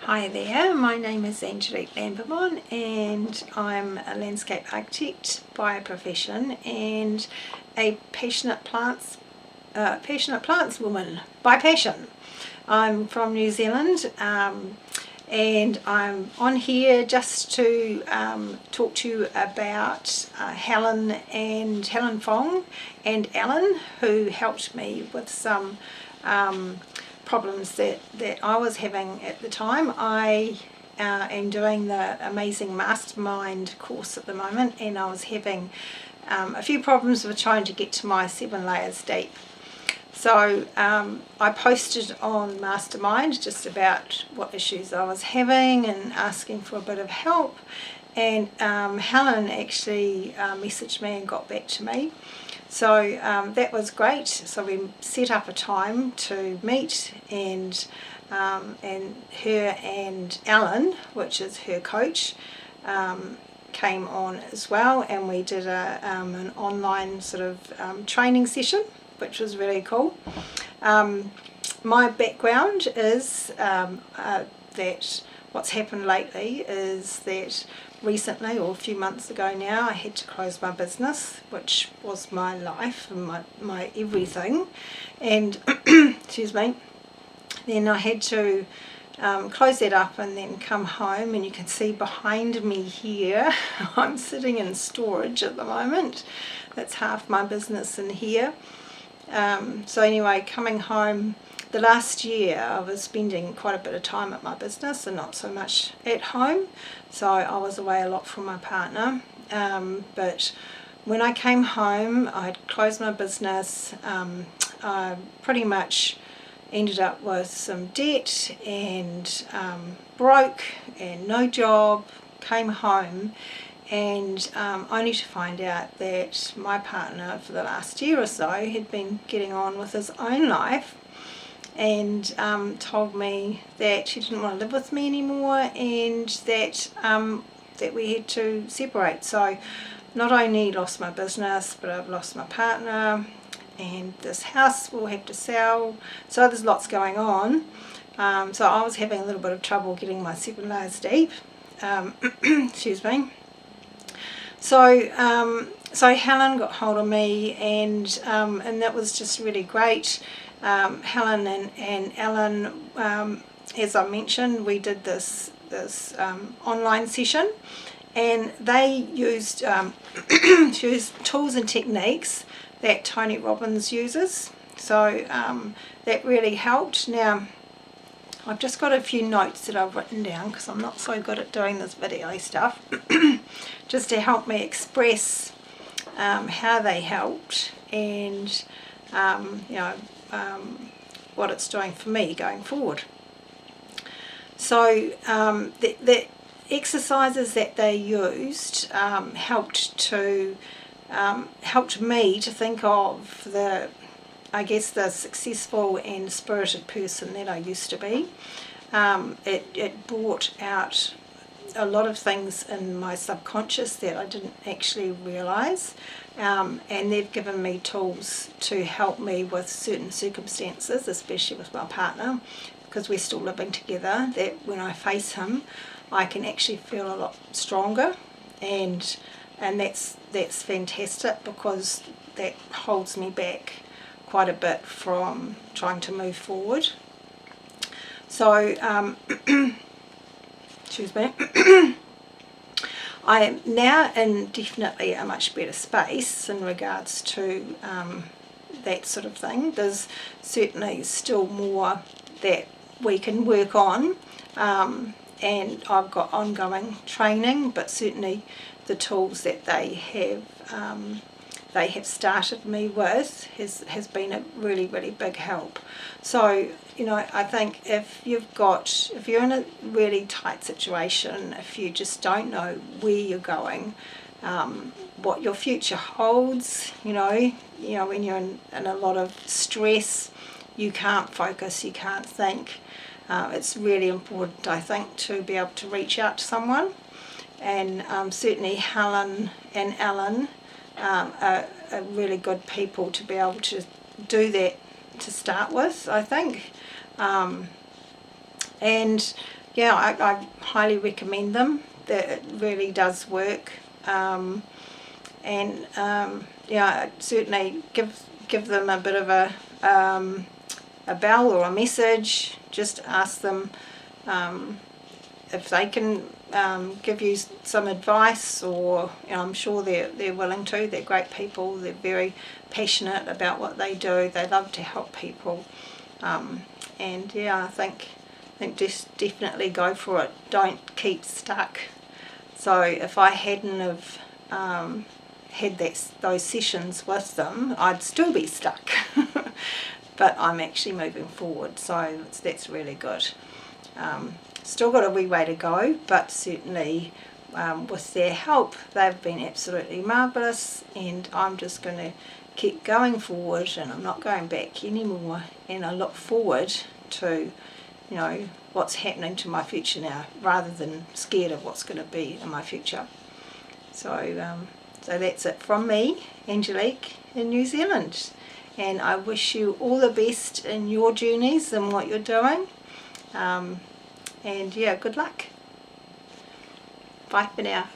Hi there, my name is Angelique and I'm a landscape architect by profession and a passionate plants woman by passion. I'm from New Zealand and I'm on here just to talk to you about Helen Fong and Alan, who helped me with some problems that I was having at the time. I am doing the Amazing Mastermind course at the moment, and I was having a few problems with trying to get to my 7 layers deep. So I posted on Mastermind just about what issues I was having and asking for a bit of help, and Helen actually messaged me and got back to me. So that was great. So we set up a time to meet, and her and Alan, which is her coach, came on as well, and we did an online sort of training session, which was really cool. My background is that what's happened lately is that recently, or a few months ago now, I had to close my business, which was my life and my everything, and excuse me, then I had to close that up and then come home, and you can see behind me here I'm sitting in storage at the moment. That's half my business in here. So anyway, coming home, the last year I was spending quite a bit of time at my business and not so much at home, so I was away a lot from my partner, but when I came home I'd closed my business. I pretty much ended up with some debt and broke and no job. Came home and only to find out that my partner for the last year or so had been getting on with his own life, and told me that he didn't want to live with me anymore, and that that we had to separate. So not only lost my business, but I've lost my partner, and this house will have to sell. So there's lots going on. So I was having a little bit of trouble getting my 7 layers deep. Excuse me. So so Helen got hold of me, and that was just really great. Helen and Alan, as I mentioned, we did this online session, and they used tools and techniques that Tony Robbins uses. So that really helped. Now I've just got a few notes that I've written down because I'm not so good at doing this video stuff, just to help me express how they helped, and you know, what it's doing for me going forward. So the exercises that they used helped me to think of the successful and spirited person that I used to be. It brought out a lot of things in my subconscious that I didn't actually realise, and they've given me tools to help me with certain circumstances, especially with my partner, because we're still living together, that when I face him I can actually feel a lot stronger, and that's fantastic, because that holds me back quite a bit from trying to move forward. So excuse me. I am now in definitely a much better space in regards to that sort of thing. There's certainly still more that we can work on, and I've got ongoing training, but certainly the tools that they have started me with has been a really, really big help. So, you know, I think if you're in a really tight situation, if you just don't know where you're going, what your future holds, you know, when you're in a lot of stress, you can't focus, you can't think. It's really important, I think, to be able to reach out to someone, and certainly Helen and Alan are really good people to be able to do that to start with, I think. and yeah, I highly recommend them. That it really does work. Yeah, certainly give them a bit of a bell or a message. Just ask them if they can give you some advice, or I'm sure they're willing to. They're great people. They're very passionate about what they do. They love to help people, and yeah, I think just definitely go for it. Don't keep stuck. So if I hadn't have had those sessions with them, I'd still be stuck. But I'm actually moving forward, so that's really good. Still got a wee way to go, but certainly with their help, they've been absolutely marvellous, and I'm just going to keep going forward, and I'm not going back anymore, and I look forward to what's happening to my future now, rather than scared of what's going to be in my future. So that's it from me, Angelique, in New Zealand, and I wish you all the best in your journeys and what you're doing, and yeah, good luck. Bye for now.